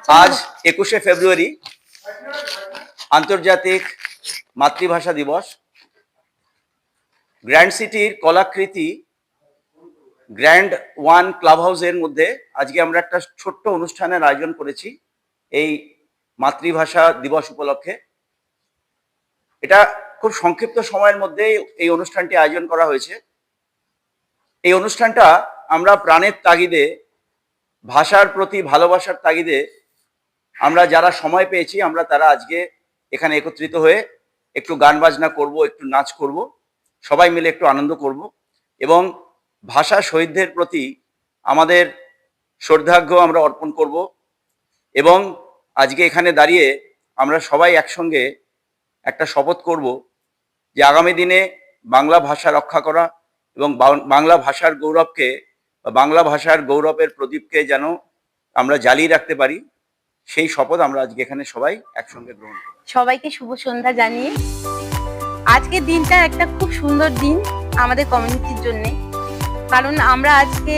আজ 21শে ফেব্রুয়ারি আন্তর্জাতিক মাতৃভাষা দিবস। গ্র্যান্ড সিটির কলাকৃতি গ্র্যান্ড ওয়ান ক্লাব হাউসের মধ্যে আজকে আমরা একটা ছোট্ট অনুষ্ঠানের আয়োজন করেছি এই মাতৃভাষা দিবস উপলক্ষে। এটা খুব সংক্ষিপ্ত সময়ের মধ্যে এই অনুষ্ঠানটি আয়োজন করা হয়েছে। এই অনুষ্ঠানটা আমরা প্রাণের তাগিদে, ভাষার প্রতি ভালোবাসার তাগিদে আমরা যারা সময় পেয়েছি আমরা তারা আজকে এখানে একত্রিত হয়ে একটু গান বাজনা করব, একটু নাচ করব, সবাই মিলে একটু আনন্দ করব এবং ভাষা শহীদদের প্রতি আমাদের শ্রদ্ধার্ঘ্য আমরা অর্পণ করব। এবং আজকে এখানে দাঁড়িয়ে আমরা সবাই একসঙ্গে একটা শপথ করব যে আগামী দিনে বাংলা ভাষা রক্ষা করা এবং বাংলা ভাষার গৌরবকে, বাংলা ভাষার গৌরবের প্রদীপকে যেন আমরা জ্বালিয়ে রাখতে পারি, সেই শপথ আমরা আজকে এখানে সবাই একসঙ্গে গ্রহণ করি। সবাইকে শুভ সন্ধ্যা জানিয়ে আজকের দিনটা একটা খুব সুন্দর দিন আমাদের কমিউনিটির জন্য, কারণ আমরা আজকে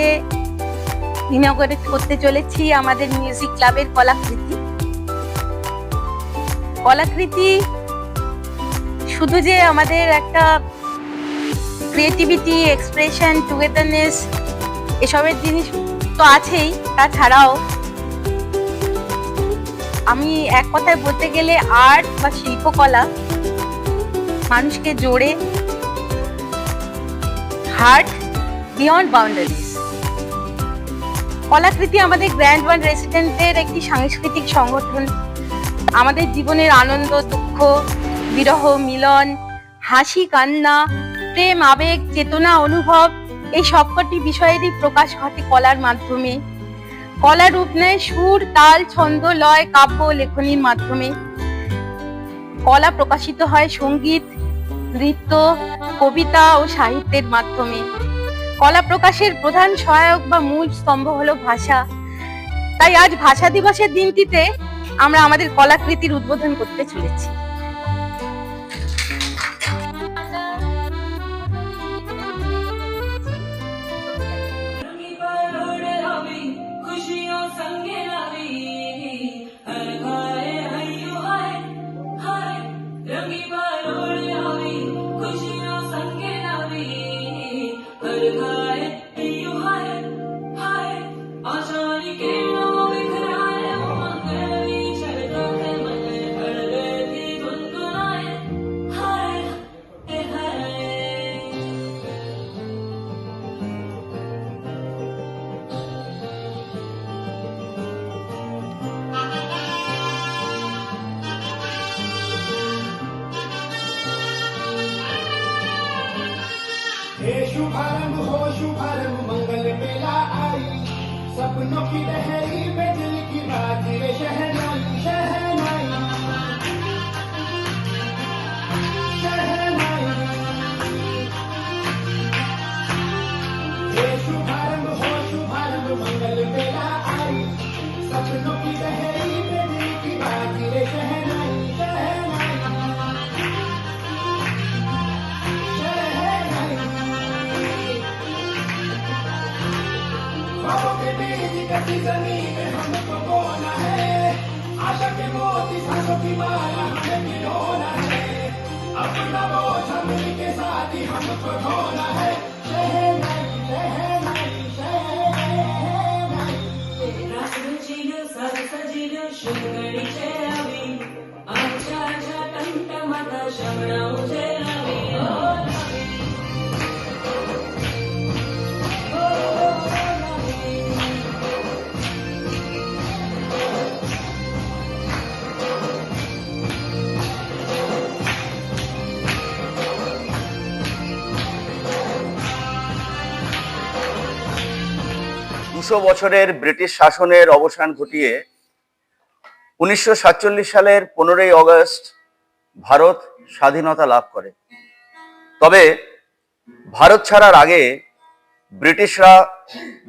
ইনঅগারেট করতে চলেছি আমাদের মিউজিক ক্লাবের কলাকৃতি। শুধু যে আমাদের একটা ক্রিয়েটিভিটি, এক্সপ্রেশন, টুগেদারনেস এসবের জিনিস তো আছেই, তাছাড়াও আমি এক কথায় বলতে গেলে আর্ট বা শিল্পকলা মানুষকে জোড়ে, হার্ট বিয়ন্ড বাউন্ডারিজ। কলাকৃতি আমাদের গ্র্যান্ড ওয়ান রেসিডেন্টের একটি সাংস্কৃতিক সংগঠন। আমাদের জীবনের আনন্দ, দুঃখ, বিরহ, মিলন, হাসি, কান্না, প্রেম, আবেগ, চেতনা, অনুভব এই সবকটি বিষয়েরই প্রকাশ ঘটে কলার মাধ্যমে। কলা রূপ নেয় সুর, তাল, ছন্দ, লয়, কাব্য লেখনীর মাধ্যমে। কলা প্রকাশিত হয় সঙ্গীত, নৃত্য, কবিতা ও সাহিত্যের মাধ্যমে। কলা প্রকাশের প্রধান সহায়ক বা মূল স্তম্ভ হলো ভাষা। তাই আজ ভাষা দিবসের দিনটিতে আমরা আমাদের কলাকৃতির উদ্বোধন করতে চলেছি। शुभारंभ हो शुभारंभ, मंगल बेला आई, सपनों की लहरी में दिल की बात रे शहनाई शहनाई शहनाई। शुभारंभ हो शुभारंभ, मंगल बेला आई, सपनों की लहरी में दिल की बात रे शहनाई शहनाई। कटी जमीन में हमको बोना है, आशा के मोती सांसों की माला हमें पिरोना है, अपना बोझ मिल के साथ ही हमको ढोना है। शहनाई शहनाई शहनाई, रासजीन सरसजीन शुंगडीचे आवी, आमच्या कंठमत शमणाऊचे आवी। 200 বছরের ব্রিটিশ শাসনের অবসান ঘটিয়ে 1947 সালের 15ই অগস্ট ভারত স্বাধীনতা লাভ করে। তবে ভারত ছাড়ার আগে ব্রিটিশরা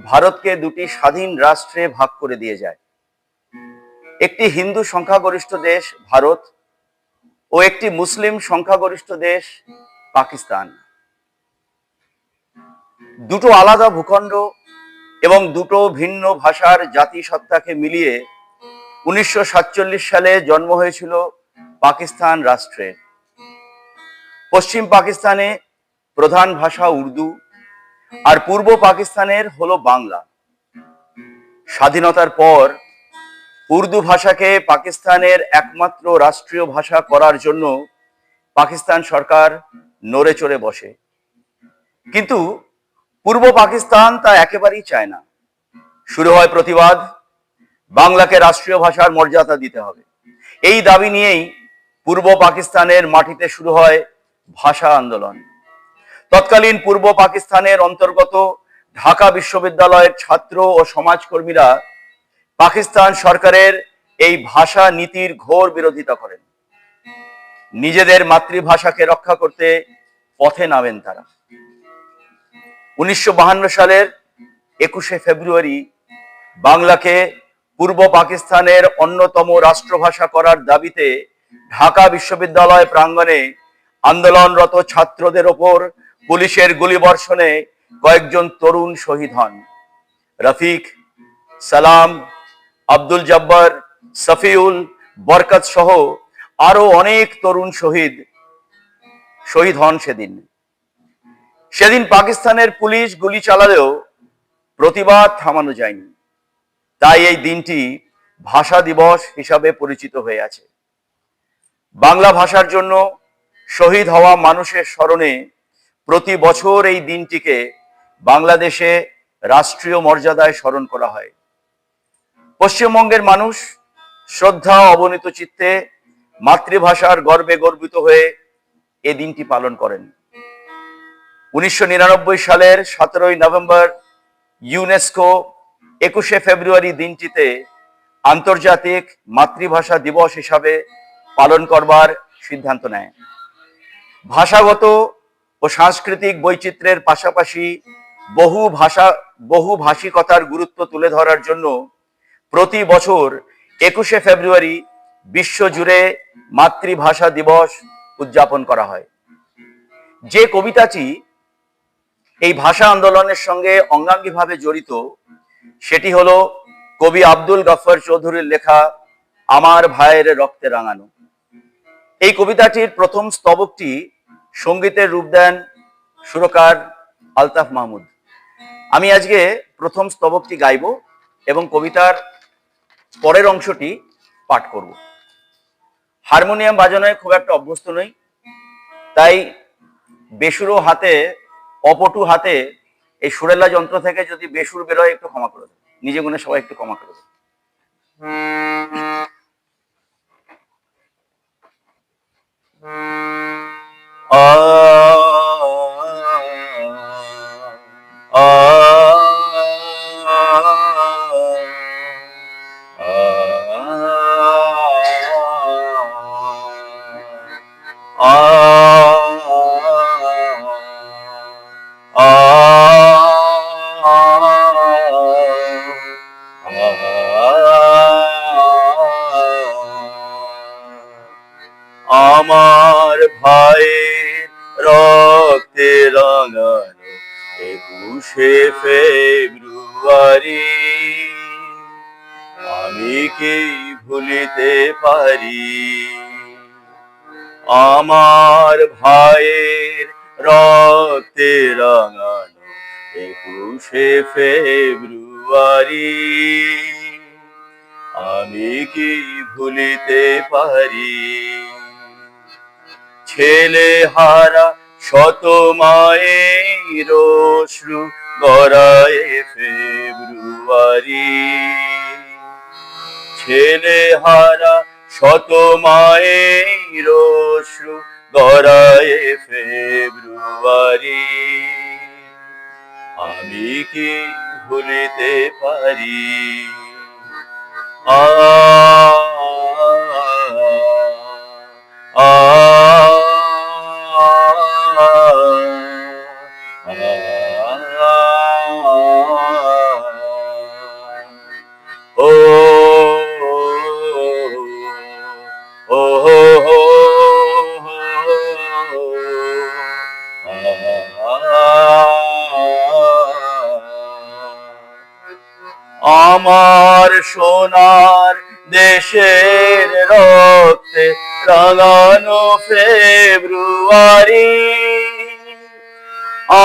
ভারতকে দুটি স্বাধীন রাষ্ট্রে ভাগ করে দিয়ে যায়। একটি হিন্দু সংখ্যাগরিষ্ঠ দেশ ভারত ও একটি মুসলিম সংখ্যাগরিষ্ঠ দেশ পাকিস্তান। দুটো আলাদা ভূখণ্ড এবং দুটো ভিন্ন ভাষার জাতিসত্তাকে মিলিয়ে 1947 সালে জন্ম হয়েছিল পাকিস্তান রাষ্ট্রে। পশ্চিম পাকিস্তানে প্রধান ভাষা উর্দু আর পূর্ব পাকিস্তানের হলো বাংলা। স্বাধীনতার পর উর্দু ভাষাকে পাকিস্তানের একমাত্র রাষ্ট্রীয় ভাষা করার জন্য পাকিস্তান সরকার নড়ে চড়ে বসে, কিন্তু পূর্ব পাকিস্তান তা একেবারেই চায় না। শুরু হয় প্রতিবাদ, বাংলাকে রাষ্ট্রীয় ভাষার মর্যাদা দিতে হবে। এই দাবি নিয়েই পূর্ব পাকিস্তানের মাটিতে শুরু হয় ভাষা আন্দোলন। তৎকালীন পূর্ব পাকিস্তানের অন্তর্গত ঢাকা বিশ্ববিদ্যালয়ের ছাত্র ও সমাজকর্মীরা পাকিস্তান সরকারের এই ভাষা নীতির ঘোর বিরোধিতা করেন। নিজেদের মাতৃভাষাকে রক্ষা করতে পথে নামেন তারা। 1952 সালের 21শে ফেব্রুয়ারি বাংলাকে পূর্ব পাকিস্তানের অন্যতম রাষ্ট্রভাষা করার দাবিতে ঢাকা বিশ্ববিদ্যালয় প্রাঙ্গণে আন্দোলনরত ছাত্রদের ওপর পুলিশের গুলিবর্ষণে কয়েকজন তরুণ শহীদ হন। রফিক, সালাম, আব্দুল জব্বার, সফিউল, বরকত সহ আরো অনেক তরুণ শহীদ হন সেদিন পাকিস্তানের পুলিশ গুলি চালালেও প্রতিবাদ থামানো যায়নি। তাই এই দিনটি ভাষা দিবস হিসাবে পরিচিত হয়ে আছে। বাংলা ভাষার জন্য শহীদ হওয়া মানুষের স্মরণে প্রতি বছর এই দিনটিকে বাংলাদেশে রাষ্ট্রীয় মর্যাদায় স্মরণ করা হয়। পশ্চিমবঙ্গের মানুষ শ্রদ্ধা অবনীত চিত্তে মাতৃভাষার গর্বে গর্বিত হয়ে এ দিনটি পালন করেন। 1999 সালের 17 নভেম্বর ইউনেস্কো 21শে ফেব্রুয়ারি দিনটিতে আন্তর্জাতিক মাতৃভাষা দিবস হিসাবে পালন করবার সিদ্ধান্ত নেয়। ভাষাগত ও সাংস্কৃতিক বৈচিত্র্যের পাশাপাশি বহুভাষিকতার গুরুত্ব তুলে ধরার জন্য প্রতি বছর 21শে ফেব্রুয়ারি বিশ্বজুড়ে মাতৃভাষা দিবস উদযাপন করা হয়। যে কবিতাটি এই ভাষা আন্দোলনের সঙ্গে অঙ্গাঙ্গিভাবে জড়িত সেটি হলো কবি আব্দুল গফর চৌধুরীর লেখা আমার ভাইয়ের রক্তে রাঙানো। এই কবিতাটির প্রথম স্তবকটি সঙ্গীতের রূপ দেন সুরকার আলতাফ মাহমুদ। আমি আজকে প্রথম স্তবকটি গাইব এবং কবিতার পরের অংশটি পাঠ করব। হারমোনিয়াম বাজানোয় খুব একটা অভ্যস্ত নই, তাই বেসুরো হাতে, অপটু হাতে এই সুরেলা যন্ত্র থেকে যদি বেসুর বেরোয় একটু ক্ষমা করে দেবে, নিজে গুণে সবাই একটু ক্ষমা করে দেবে। আমার ভাইয়ের রক্তে রাঙানো 21শে ফেব্রুয়ারি আমি কি ভুলিতে পারি। আমার ভাইয়ের রক্তে রাঙানো 21শে ফেব্রুয়ারি আমি কি ভুলিতে পারি। ছেলে হারা শত মায়ের অশ্রু গড়ায় ফেব্রুয়ারি। ছেলে হারা শত মায়ের অশ্রু গড়ায় ফেব্রুয়ারি আমি কি ভুলিতে পারি। আমার সোনার দেশের রক্তে রাঙানো ফেব্রুয়ারি,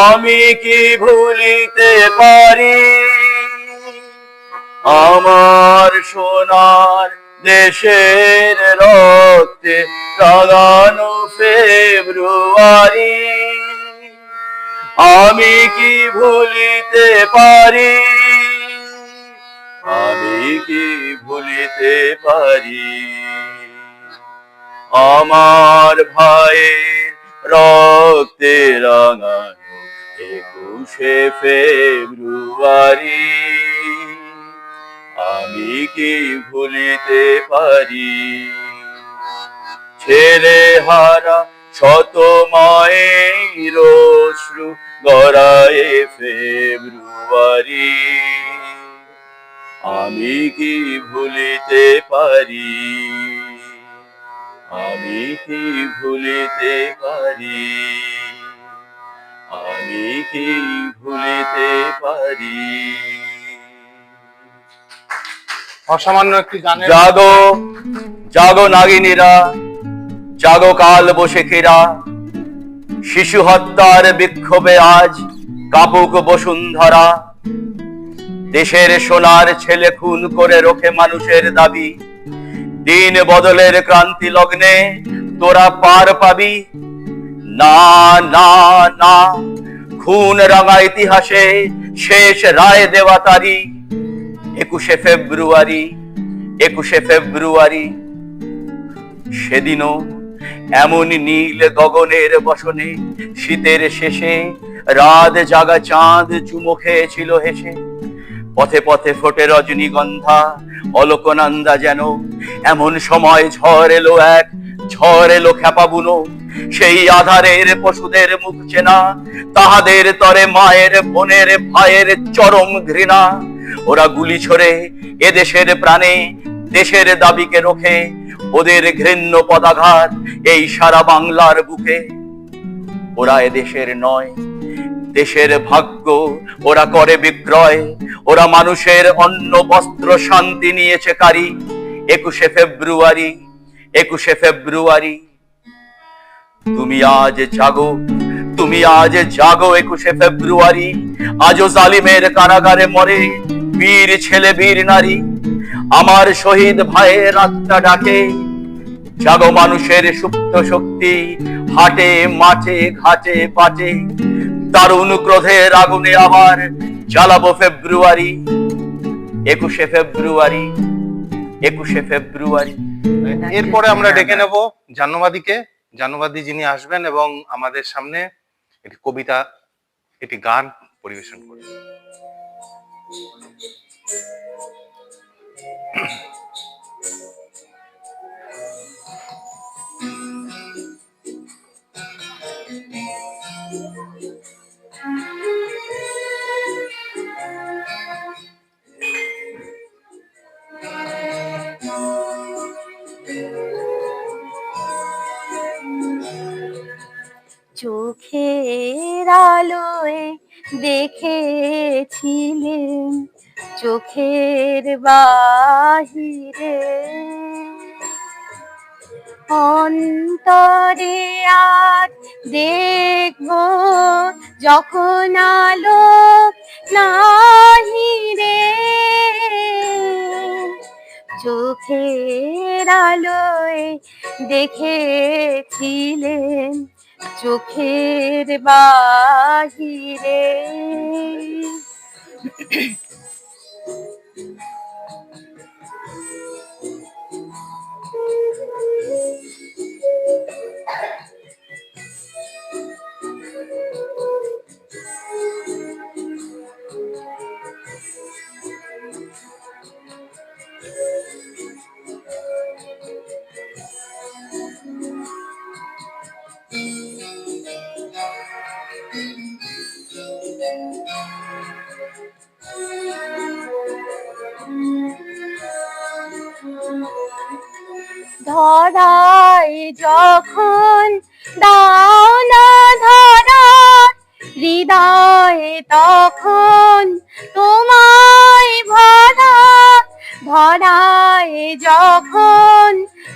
আমি কি ভুলিতে পারি আমার সোনার দেশের রক্তে রাঙানো ফেব্রুয়ারি, আমি কি ভুলিতে পারি, আমি কি ভুলিতে পারি আমার ভাইয়ের রক্তে রাঙানো 21শে ফেব্রুয়ারি, আমি কি ভুলিতে পারি ছেলে হারা শত মায়ের অশ্রু গড়ায় ফেব্রুয়ারি, আমি কি ভুলিতে পারি, আমি কি ভুলিতে পারি, আমি কি ভুলিতে পারি। অসামান্য একটি গানের জাগো জাগো নাগিনীরা, জাগো কাল বসেখেরা, শিশু হত্যার বিক্ষোভে আজ কাপুক বসুন্ধরা, দেশের সোনার ছেলে খুন করে রোখে মানুষের দাবি, দিন বদলের ক্রান্তি লগ্নে তোরা পার পাবি না না না, খুন রাঙা ইতিহাসে শেষ রায় দেওয়া তারিখ 21শে ফেব্রুয়ারি, 21শে ফেব্রুয়ারি। সেদিনও এমন নীল গগনের বসনে শীতের শেষে রাত জাগা চাঁদ চুমো খেয়েছিল হেসে, পথে পথে ফোটে রজনীগন্ধা অলোকনন্দা যেন, এমন সময় ঝড় এলো এক ঝড় এলো খেপা বুনো, সেই আধারের পশুদের মুখ চেনা, তাহাদের তরে মায়ের বোনের ভাইয়ের চরম ঘৃণা, ওরা গুলি ছোড়ে এদেশের প্রাণে দেশের দাবিকে রোখে, ওদের ঘৃণ্য পদাঘাত এই সারা বাংলার বুকে, ওরা এদেশের নয় দেশের ভাগ্য ওরা করে বিক্রয়, ওরা মানুষের অন্ন বস্ত্র শান্তি নিয়েছে কারি 21শে ফেব্রুয়ারি, 21শে ফেব্রুয়ারি। তুমি আজ জাগো, তুমি আজ জাগো 21শে ফেব্রুয়ারি, আজও জালিমের কারাগারে মরে বীর ছেলে বীর নারী, আমার শহীদ ভাইয়ের আত্মা ডাকে, জাগো মানুষের সুপ্ত শক্তি হাটে মাঠে ঘাটে পাটে, দারুণ ক্রোধের আগুনে আবার জ্বালাবো ফেব্রুয়ারি, 21শে ফেব্রুয়ারি, 21শে ফেব্রুয়ারি। এরপরে আমরা ডেকে নেব জাহ্নবাদীকে, জাহ্নবাদী যিনি আসবেন এবং আমাদের সামনে একটি কবিতা একটি গান পরিবেশন করবেন। চোখের আলোয় দেখেছিলেন চোখের বাহিরে, অন্তরে আজ দেখব যখন আলো নাহিরে, চোখের আলোয় দেখেছিলেন চোখের বাহিরে। ধরায় যখন দাও না ধরা হৃদয়ে তখন তোমায় ভরা, ধরায় যখন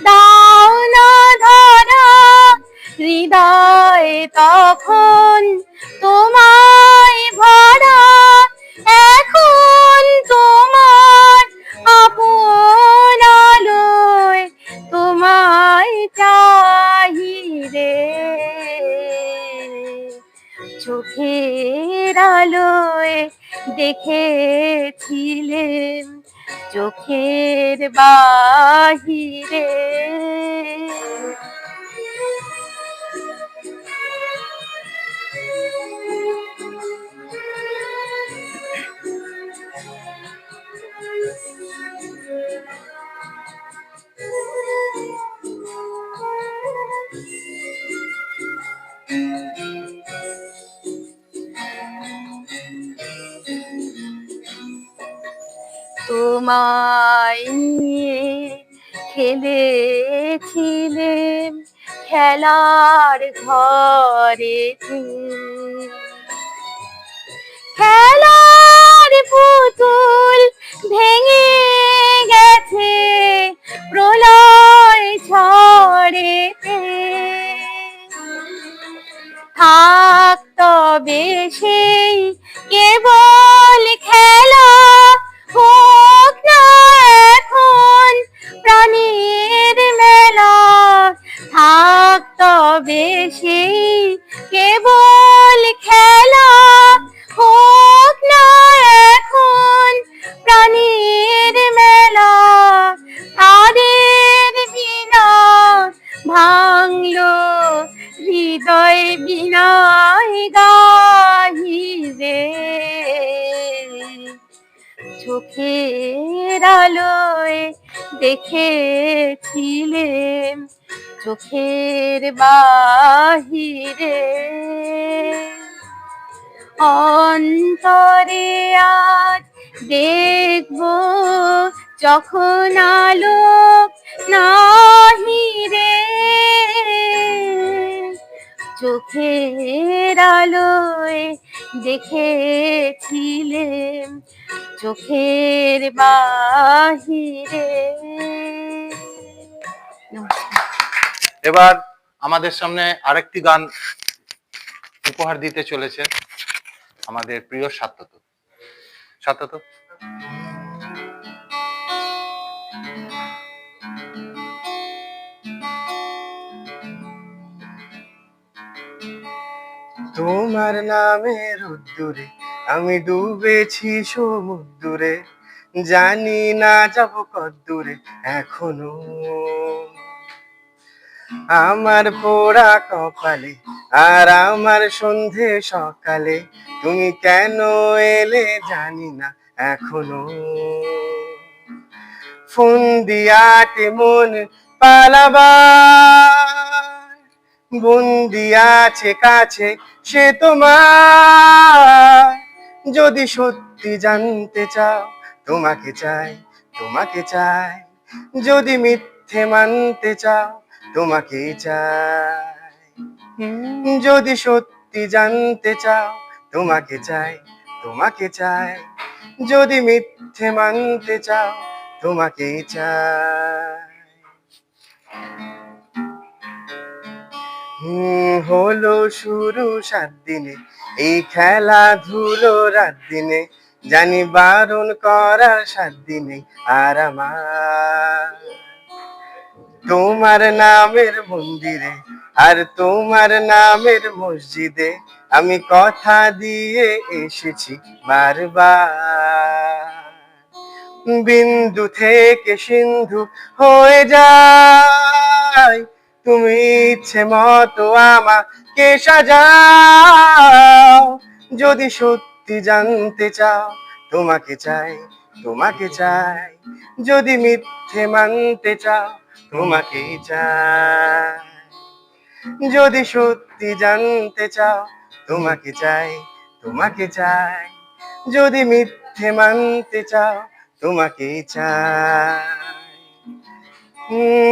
দাও না ধরা, হৃদয় তখন তোমায় ভরা। এখন তোমার আপন আলোয় তোমায় চাহিরে, চোখের আলোয় দেখেছিলেন চোখের বাহিরে। তোমায় নিয়ে খেলেছিলেন খেলার ঘরেতে, খেলার পুতুল ভেঙে গেছে প্রলয় ঝড়েতে। থাক তবে সেই কেবল খেলা, হোক না এখন প্রাণের মেলা। থাক তবে সেই কেবল খেলা, হোক না এখন প্রাণের মেলা। তাদের বিনা ভাঙলো হৃদয় বিনায় গাহিরে, চোখের আলোয় দেখেছিলেন চোখের বাহিরে। অন্তরে আজ দেখবো যখন আলো নাহিরে, চোখের আলোয় দেখেছিলেন চোখের বাহিরে। এবার আমাদের সামনে আরেকটি গান উপহার দিতে চলেছে আমাদের প্রিয় সাত্যত। সাত্যত, তোমার নামের উদ্দূরে আমি ডুবেছি সমুদ্রে, জানি না যাব কদ্দূরে এখনো। আমার পোড়া কপালে আর আমার সন্ধে সকালে, তুমি কেন এলে জানি না এখনো। ফোন দিয়াতে মন পালাবার, বন্দি আছে কাছে সে তোমার। যদি সত্যি জানতে চাও তোমাকে চাই, তোমাকে চাই। যদি মিথ্যে মানতে চাও তোমাকে চাই। যদি সত্যি জানতে চাও তোমাকে চাই, তোমাকে চাই। যদি মিথ্যে মানতে চাও তোমাকে চাই। হলো শুরু 7 দিনে এই খেলাধুলো রাত দিনে, জানি বারণ করার 7 দিনে আর আমার। তোমার নামের মন্দিরে আর তোমার নামের মসজিদে আমি কথা দিয়ে এসেছি বারবার। বিন্দু থেকে সিন্ধু হয়ে যায়, তুমি ইচ্ছে মতো আমাকে সাজাও। যদি সত্যি জানতে চাও তোমাকে চাই, তোমাকে চাই। যদি মিথ্যে মানতে চাও তোমাকে চাই। যদি সত্যি জানতে চাও তোমাকে চাই, তোমাকে চাই। যদি মিথ্যে মানতে চাও তোমাকে চাই।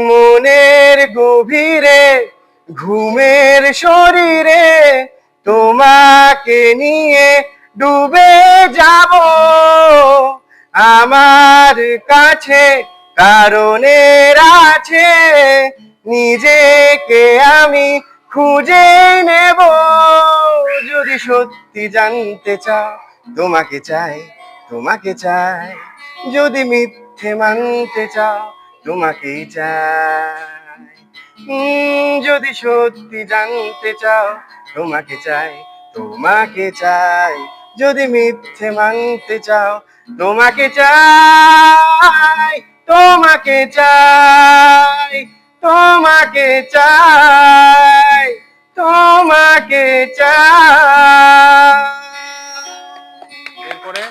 মনের গভীরে ঘুমের শরীরে তোমাকে নিয়ে ডুবে যাব। আমার কাছে কারণের আছে, নিজেকে আমি খুঁজে নেব। যদি সত্যি জানতে চাও, তোমাকে চাই, তোমাকে চাই। যদি মিথ্যে মানতে চাও, তোমাকেই চাই। যদি সত্যি জানতে চাও, তোমাকে চাই, তোমাকে চাই। যদি মিথ্যে মানতে চাও, তোমাকে চাই, তোমাকে চাই, তোমাকে চাই, তোমাকে চাই। এরপরে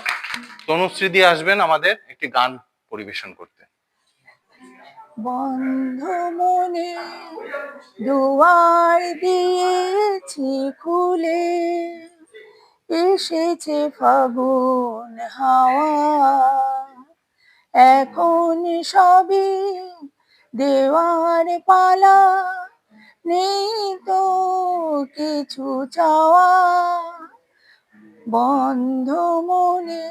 তনুশ্রী দিয়ে আসবেন আমাদের একটি গান পরিবেশন করতে। বন্ধ মনে দুয়ার দিয়েছি খুলে, এসেছে ফাগুন হাওয়া, এখন সবে দেওয়ার পালা, নেই তো কিছু চাওয়া। বন্ধ মনে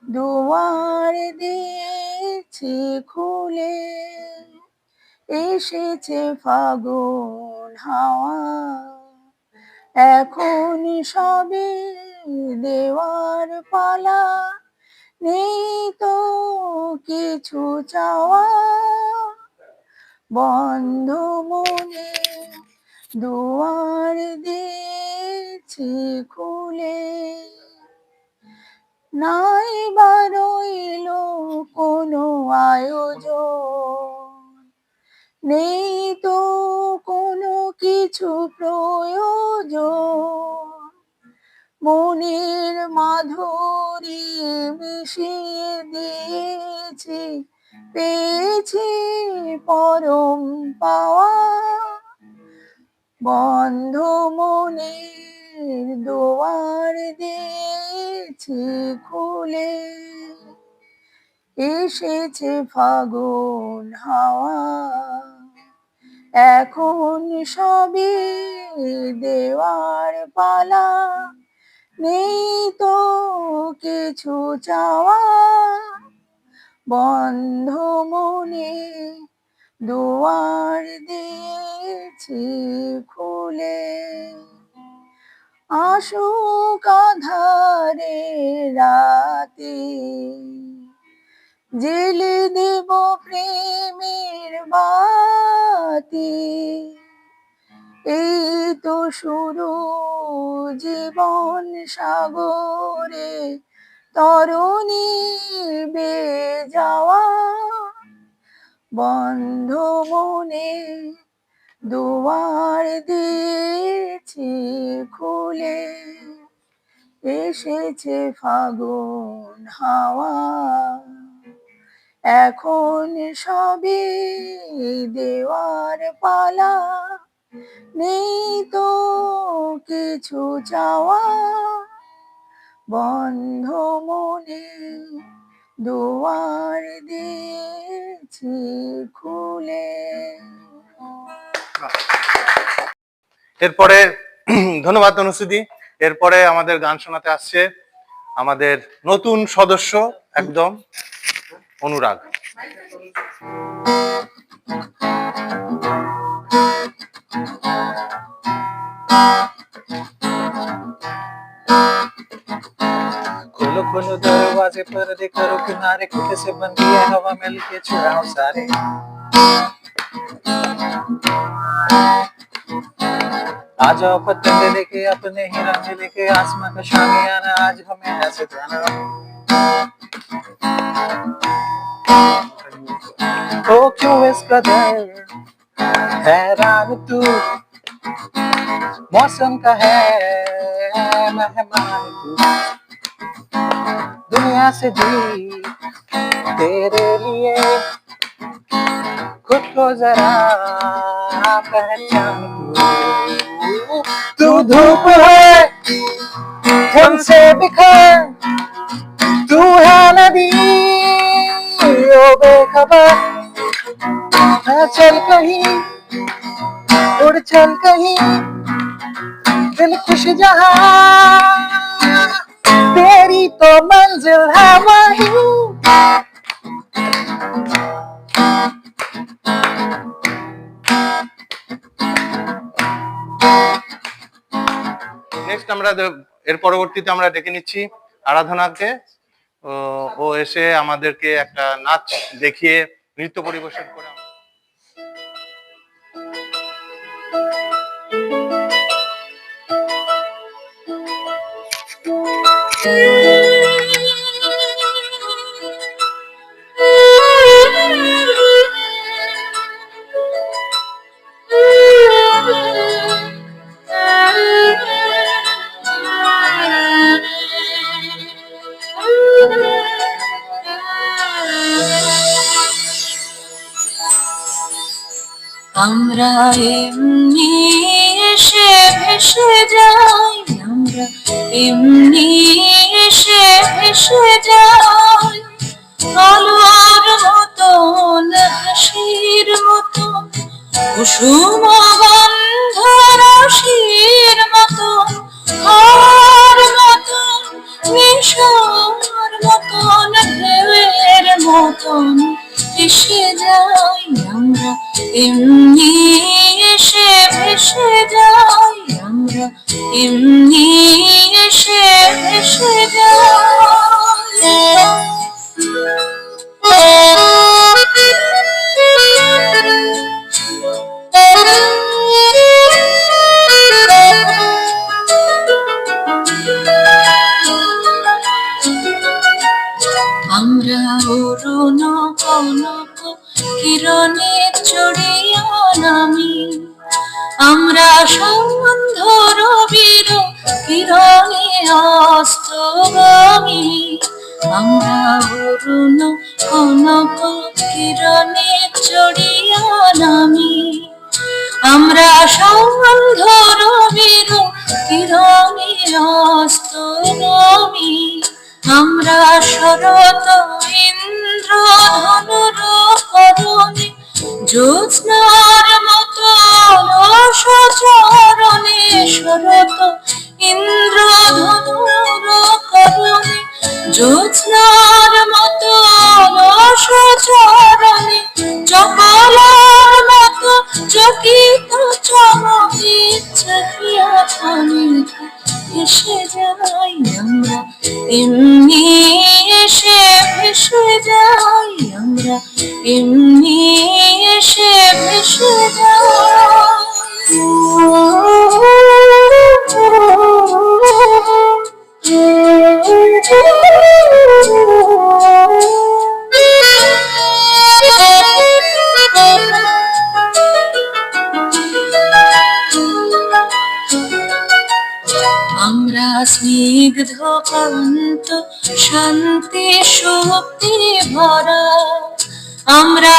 দুয়ার দিয়েছি খুলে, এসেছে ফাগুন হাওয়া, এখন সবে দেওয়ার পালা, নেই তো কিছু চাওয়া। বন্ধ মনে দুয়ার দিয়েছি খুলে, নাই বা রইল কোনো আয়োজন, নেই তো কোনো কিছু প্রয়োজন, মনের মাধুরী মিশিয়ে দিয়েছি, পেয়েছি পরম পাওয়া। বন্ধ মনের দুয়ার দিয়েছি খুলে, এসেছে ফাগুন হাওয়া, এখন সবে দেওয়ার পালা, নেই তো কিছু চাওয়া। বন্ধ মনে দুয়ার দিয়েছি খুলে, আসুক আঁধারে রাতে, জেলে দেব প্রেমের বাতি, এই তো শুরু জীবন সাগরে তরণী বেয়ে যাওয়া। বন্ধ মনে দুয়ার দিয়েছি খুলে, এসেছে ফাগুন হাওয়া, এখন সবে দেওয়ার পালা, নেই তো কিছু চাওয়া। বন্ধ মনে দুয়ার দিয়েছি খুলে। এরপরে ধন্যবাদ তনুশ্রী। এরপরে আমাদের গান শোনাতে আসছে আমাদের নতুন সদস্য একদম অনুরাগ। खोलो खोलो दरवाजे पर्दे करो किनारे, खुद से बंदी है हवा में लिखे चुराओ सारे। आ जाओ पतंग लेके अपने ही रंग लेके, आसमां का शामियाना आज हमें ऐसे जाना। ओ क्यों इस कदर हैरान तू, मौसम का है मेहमान तू, दुनिया से भी तेरे लिए खुद को जरा पहचान तू धूप है हमसे बिखर, तू है नदी ओ बेखबर, चल कहीं उड़ चल कहीं दिल खुश जहां, तेरी तो मंजिल है वहीं। নেক্সট আমরা এর পরবর্তীতে আমরা ডেকে নিচ্ছি আরাধনাকে। ও এসে আমাদেরকে একটা নাচ দেখিয়ে নৃত্য পরিবেশন করে আমরা এমনি এসে ভেসে যাই, আমরা এমনি এসে ভেসে যাই, আলোর মতন হাসির মতন কুসুম গন্ধ রাশির মতন, হার মতন নিশার মতন ঢেউয়ের মতন এসে যাই, আমরা এমনি এসে ভেসে যাই, আমরা এমনি এসে ভেসে যাই। আমরা অরুণ কনক কিরণে চড়িয়া নামি, আমরা সন্ধ্যর বীর কিরণে অস্তগামী, আমরা অরুণ কনক কিরণে চড়িয়া নামি, আমরা সন্ধ্যর বীর কিরণে অস্তগামী, আমরা শরৎ ইন্দ্র ধনুর করণে জ্যোৎস্নার মতো সচরণে, শরৎ ইন্দ্র ধনুর করণে জ্যোৎস্নার মতো সচরণে, চকলার মতো চকিত চমকিত চাহিয়া খানিক এসে যাই, আমরা এমনি এসে ভেসে যাই, আমরা এমনি এসে ভেসে আমরা স্নিগ্ধ কান্ত শান্তি শক্তি ভরা, আমরা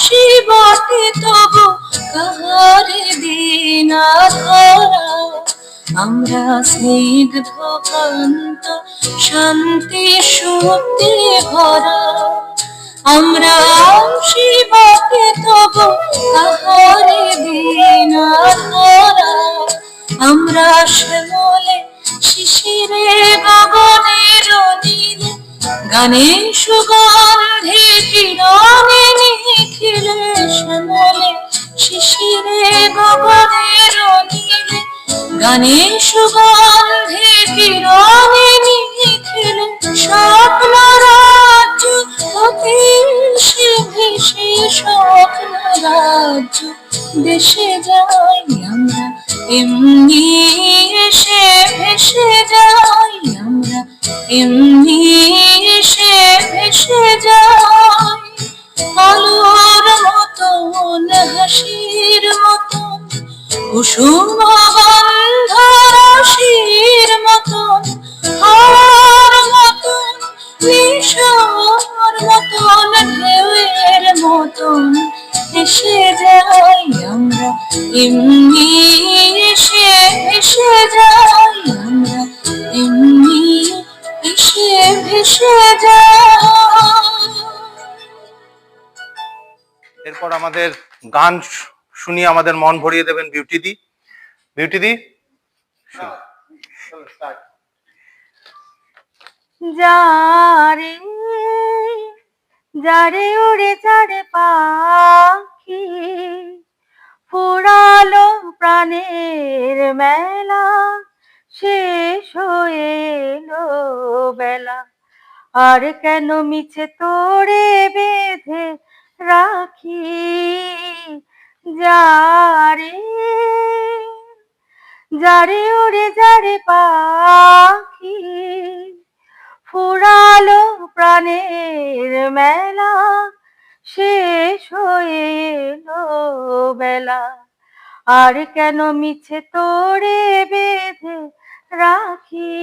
শিবতে তবু কাহারে দিনা ধরা, আমরা স্নিগ্ধ কান্ত শান্তি শক্তি ভরা, আমরা শিবতে তবু কাহারে দিনা ধরা, আমরা শ্যামলে শিশিরে গগনের নীলে গানে সুগন্ধে কিরণে নিখিলে, শ্যামলে শিশিরে গগনের নীলে গানে সুগন্ধে কিরণে নিখিলে, স্বপ্ন রাজ্য হতে সে ভেসে স্বপ্ন রাজ্য দেশে যাই, আমরা এমনি এসে ভেসে যাই, আমরা এমনি এসে ভেসে যাই, আলোর মতন হাসির মতন কুসুম গন্ধ রাশির মতন, হার মতন নিশার মতন ঢেউয়ের মতন এসে যাই, আমরা এমনি এসে ভেসে যাই, আমরা এমনি এসে ভেসে যাই। এরপর আমাদের গান শুনিয়ে আমাদের মন ভরিয়ে দেবেন বিউটি দি। বিউটি দি যারে যারে উড়ে যারে পাখি, ফুরালো প্রাণের মেলা, শেষ হয়ে এলো বেলা, আর কেন মিছে তোরে বেঁধে রাখি যারে, যারে ওরে যারে পাখি, ফুরালো প্রাণের মেলা, শেষ হয়ে এলো বেলা, আর কেন মিছে তোরে বেঁধে রাখি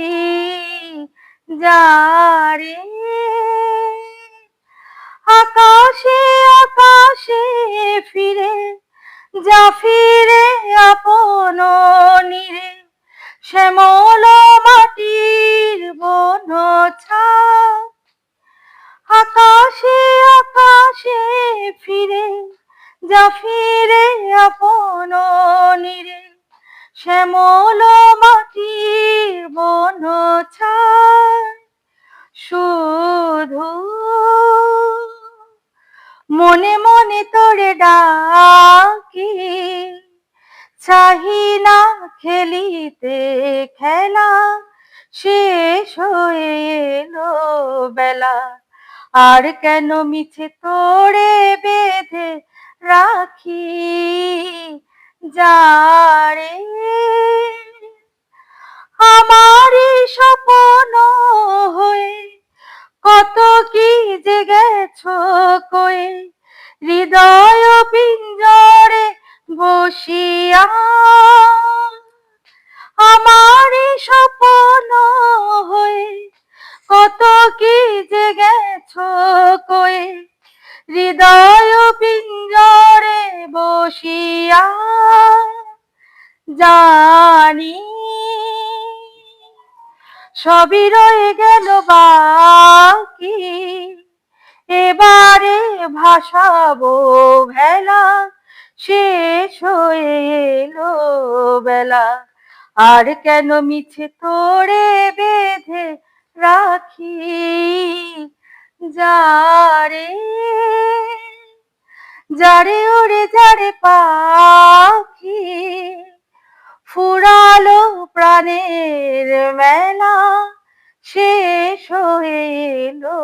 যারে। আকাশে আকাশে ফিরে যা ফিরে আপন নীরে, শ্যামল মাটির বন ছাপ। আকাশে আকাশে ফিরে যা ফিরে আপন নীরে, শ্যামল মাটির বন ছায়। শুধু মনে মনে তোরে ডাকি, চাহি না খেলিতে খেলা, শেষ হয়ে এলো বেলা, আর কেন মিছে তোরে বেঁধে রাখি যারে। আমারই স্বপ্ন হয়ে কত কি যে গেছো কয়ে, হৃদয় পিঞ্জরে বসিয়া। আমারই স্বপ্ন হয়ে কত কি যে গেছো কয়ে, হৃদয় পিঞ্জরে বসিয়া। জানি সবই রয়ে গেল বাকি, এবারে ভাসাবো ভেলা, শেষ হয়ে এলো বেলা, আর কেন মিছে তোরে বেঁধে রাখি যারে, যারে ওরে যারে পাখি, ফুরালো প্রাণের মেলা, শেষ হয়ে এলো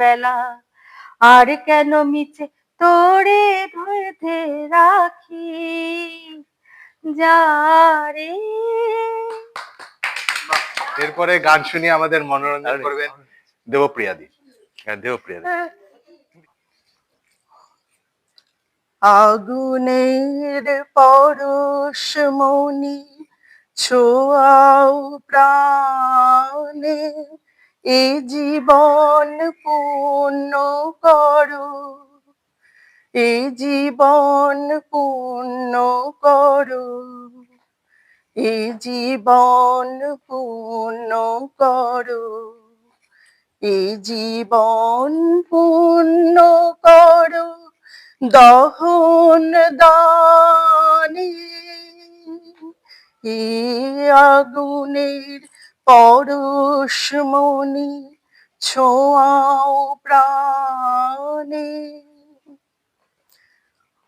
বেলা, আর কেন মিছে তোরে বেঁধে রাখি যারে। এরপরে গান শুনিয়ে আমাদের মনোরঞ্জন করবেন দেবপ্রিয়াদি। হ্যাঁ, দেবপ্রিয়াদি। আগুনের পরশমণি ছোঁয়াও প্রাণে, এ জীবন পূর্ণ করো, এ জীবন পূর্ণ করো, এ জীবন পূর্ণ করো, এ জীবন পূর্ণ করো দহন দানে। এ আগুনের পরশমণি ছোঁয়াও প্রাণে,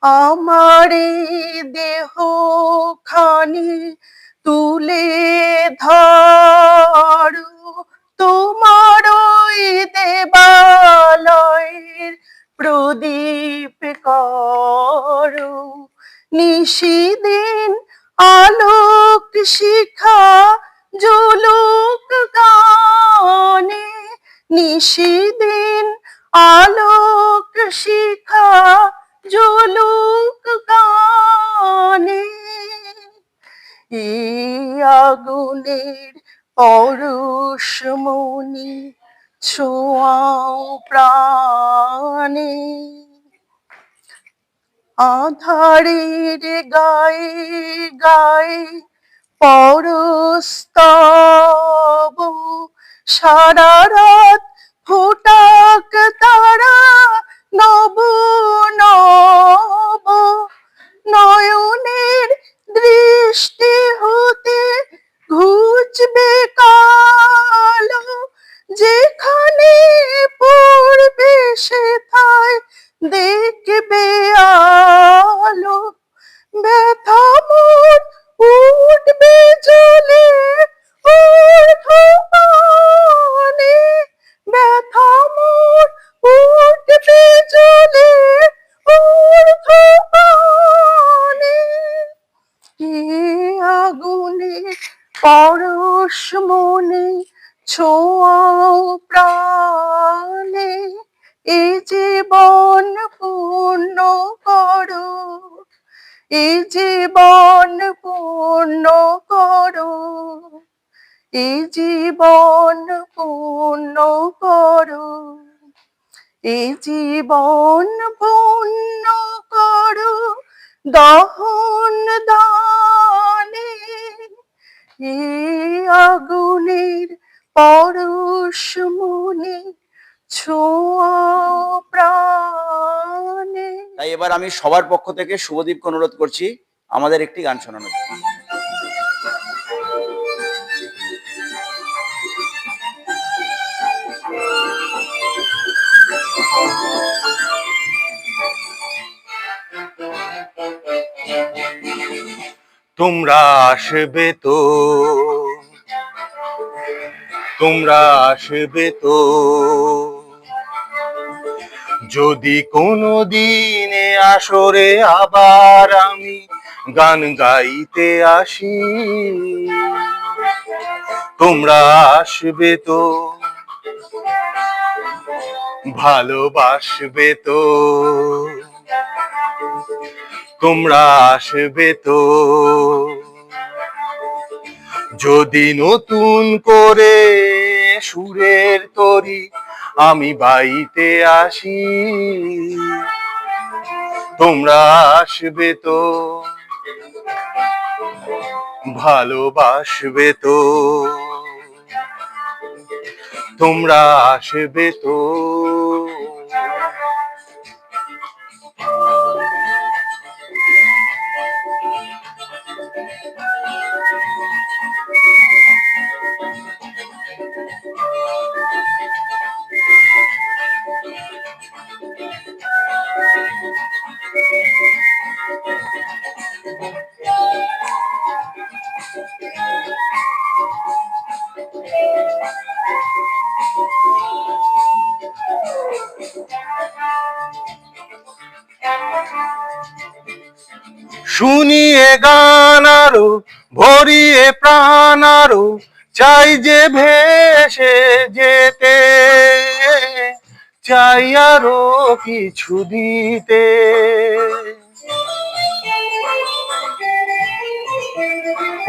আমারে দেহ খানি তুলে ধরো, তোমার ওই দেবালয়ের প্রদীপ করো, নিশিদিন আলোক শিখা জ্বলুক গানে, নিশিদিন আলোক শিখা জ্বলুক গানে। এই আগুনের পরশমণি ছোঁয়াও প্রাণে, আধারের গায়ে গায়ে পরস্তব, সারা রাত ফোটাক তারা নব নব, নয়নের দৃষ্টি হতে ঘুচবে কালো, যেখানে পড়বে সেথায় দেখবে আলো, ব্যথা মোর উঠবে জ্বলে ছোঁয়াও প্রাণে এ জীবন পূর্ণ করো, এ জীবন পূর্ণ করো, এ জীবন পূর্ণ করো, এ জীবন পূর্ণ করো দহন দানে, এ আগুনের পরশ মনে ছোঁয়াও প্রাণে। তাই এবার আমি সবার পক্ষ থেকে শুভদীপকে অনুরোধ করছি আমাদের একটি গান শোনানোর জন্য। তোমরা আসবে তো, তোমরা আসবে তো, যদি কোনো দিনে আসরে আবার আমি গান গাইতে আসি। তোমরা আসবে তো, ভালোবাসবে তো, তোমরা আসবে তো, যদি নতুন করে সুরের তরি আমি বাইতে আসি। তোমরা আসবে তো, ভালোবাসবে তো, তোমরা আসবে তো। শুনিয়ে গান আরো, ভরিয়ে প্রাণ আরো, চাই যে ভেসে যেতে, চাই আরো কিছু দিতে।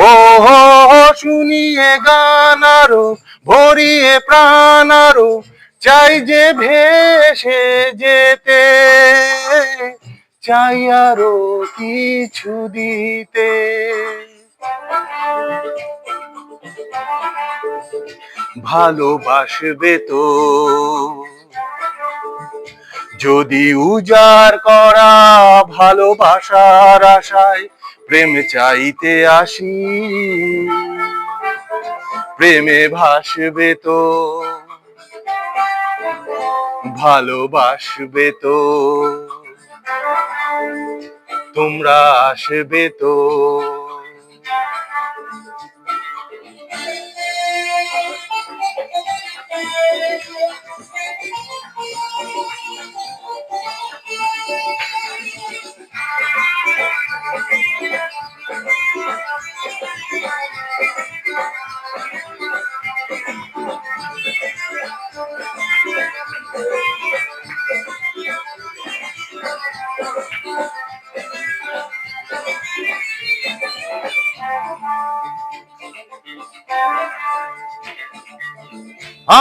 ও শুনিয়ে গান আরো, ভরিয়ে প্রাণ আরো, চাই যে ভেসে যেতে, চাই আরো কিছু দিতে। ভালোবাসবে তো, যদি উজাড় করা ভালোবাসার আশায় প্রেম চাইতে আসি। প্রেমে ভাসবে তো, ভালোবাসবে তো, তোমরা আসবে তো।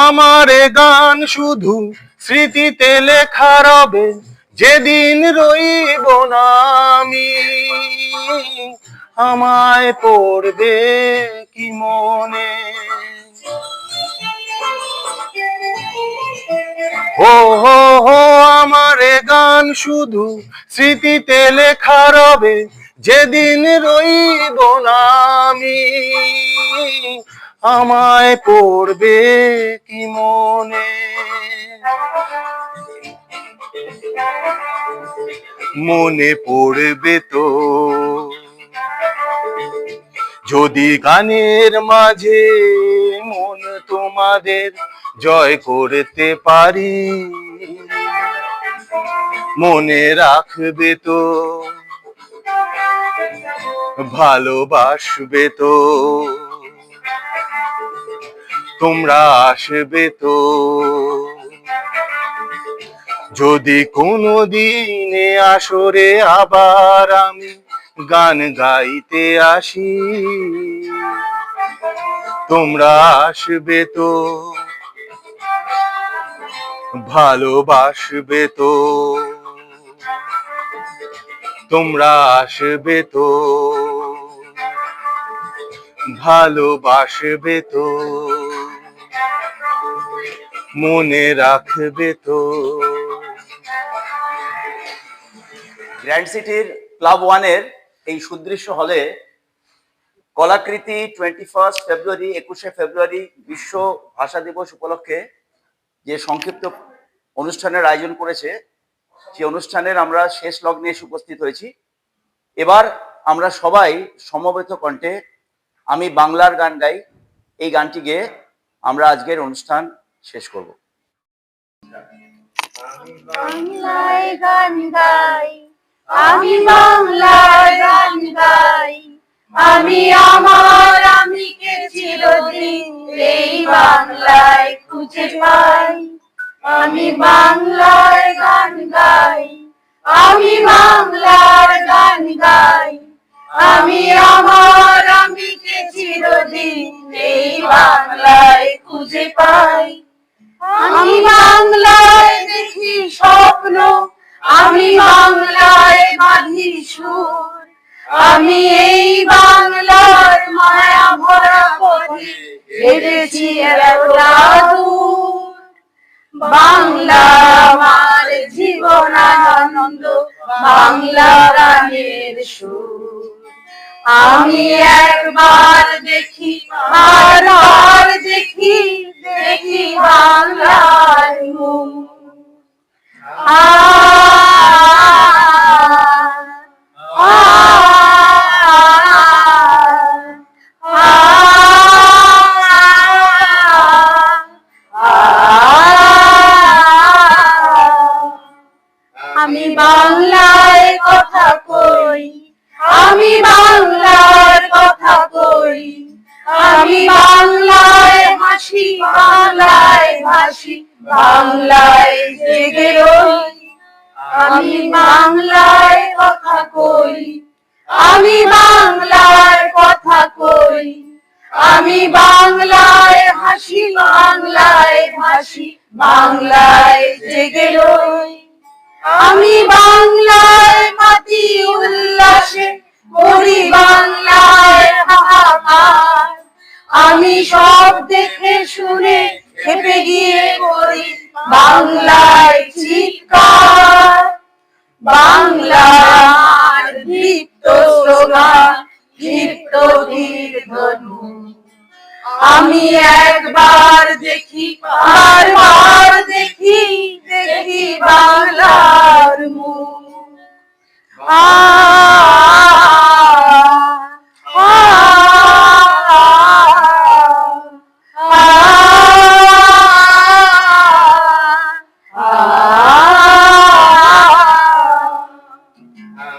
আমার এ গান শুধু স্মৃতিতে লেখা রবে, যেদিন রইব না আমি। আমায় পড়বে কি মনে, ও হো হো, আমার এ গান শুধু স্মৃতিতে লেখা রবে, যেদিন রইব না আমি। আমায় পড়বে কি মনে, মনে পড়বে তো, যদি গানের মাঝে মন তোমাদের জয় করতে পারি। মনে রাখবে তো, ভালোবাসবে তো, তোমরা আসবে তো? যদি কোনো দিনে আসরে আবার আমি গান গাইতে আসি, তোমরা আসবে তো? ভালোবাসবে তো? তোমরা আসবে তো? ভালোবাসবে তো? মনে রাখবে তো? গ্র্যান্ড সিটির ক্লাব ওয়ানের এই সুদৃশ্য হলে কলাকৃতি 21 ফেব্রুয়ারি 21শে ফেব্রুয়ারি বিশ্ব ভাষা দিবস উপলক্ষে যে সংক্ষিপ্ত অনুষ্ঠানের আয়োজন করেছে, সেই অনুষ্ঠানের আমরা শেষ লগ্নে এসে উপস্থিত হয়েছি। এবার আমরা সবাই সমবেত কণ্ঠে আমি বাংলার গান গাই এই গানটি গেয়ে আমরা আজকের অনুষ্ঠান শেষ করব। বাংলায় গান গাই, আমি বাংলায় গান গাই, আমি আমার আমিকে চিরদিন এই বাংলায় খুঁজে পাই। আমি বাংলায় গান গাই, আমি বাংলার গান গাই, আমি আমার আমিকে চিরদিন এই বাংলায় খুঁজে পাই। আমি বাংলায় দেখি স্বপ্ন, আমি বাংলায় বাঁধি সুর, আমি এই বাংলার মায়া ভরা পথে হেঁটেছি এতটা দূর। বাংলা আমার জীবন আনন্দ, বাংলা প্রাণের সুর। আমি একবার দেখি, বারবার দেখি, দেখি বাংলার মুখ। আমি বাংলায় কথা কই, আমি বাংলার কথা কই, আমি বাংলায় হাসি, বাংলায় ভাসি, বাংলায় জেগে রই। আমি বাংলায় কথা কই, আমি বাংলার কথা কই, আমি বাংলায় হাসি, বাংলায় ভাসি, বাংলায় জেগে রই। আমি বাংলায় মাতি উল্লাসে করি, বাংলায় হাহাকার, আমি সব দেখে শুনে খেপে গিয়ে করি বাংলায় চিৎকার। বাংলা আমার দীপ্ত স্লোগান, দীপ্ত তীর ধনু। আমি একবার দেখি, বারবার দেখি, দেখি বাংলার মুখ।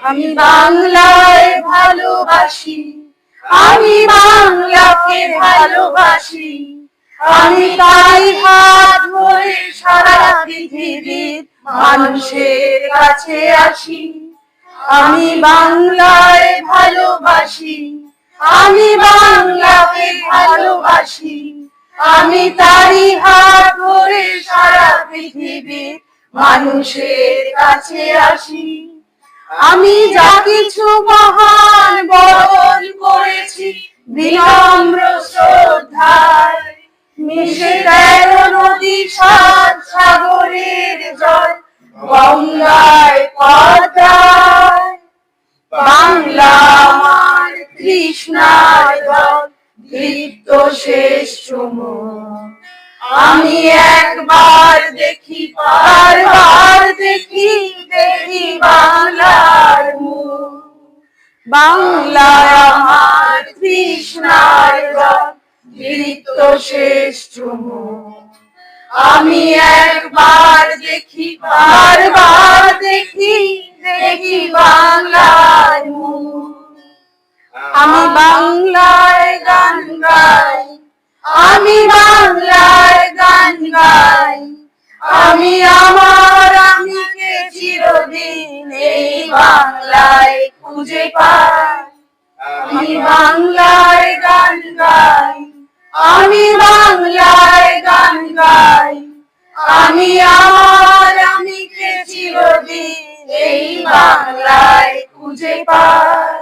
আমি বাংলায় ভালোবাসি, আমি বাংলাকে ভালোবাসি, আমি তাই হাত ধরে সারা পৃথিবীর মানুষের কাছে আসি। আমি বাংলায় ভালোবাসি, আমি বাংলাকে ভালোবাসি, আমি তারই হাত ধরে সারা পৃথিবীর মানুষের কাছে আসি। আমি যা কিছু মহান বরণ করেছি বিনম্র শ্রদ্ধায়, মিশে 13 নদী 7 সাগরের জল গঙ্গায় পদ্মায়। বাংলা আমার তৃষ্ণার জল, দীপ্ত শেষ চুমুক। আমি একবার দেখি, বারবার দেখি, দেখি বাংলার মুখ। বাংলা আমার তৃষ্ণার জল, দীপ্ত শেষ চুমুক। আমি একবার দেখি, বারবার দেখি, দেখি বাংলার মুখ। আমি বাংলায় গান গাই, আমি বাংলা বাংলায় গান গাই, আমি আমার আমিকে চিরদিন এই বাংলায় খুঁজে পাই। আমি বাংলায় গান গাই, আমি বাংলায় গান গাই, আমি আমার আমিকে চিরদিন এই বাংলায় খুঁজে পাই।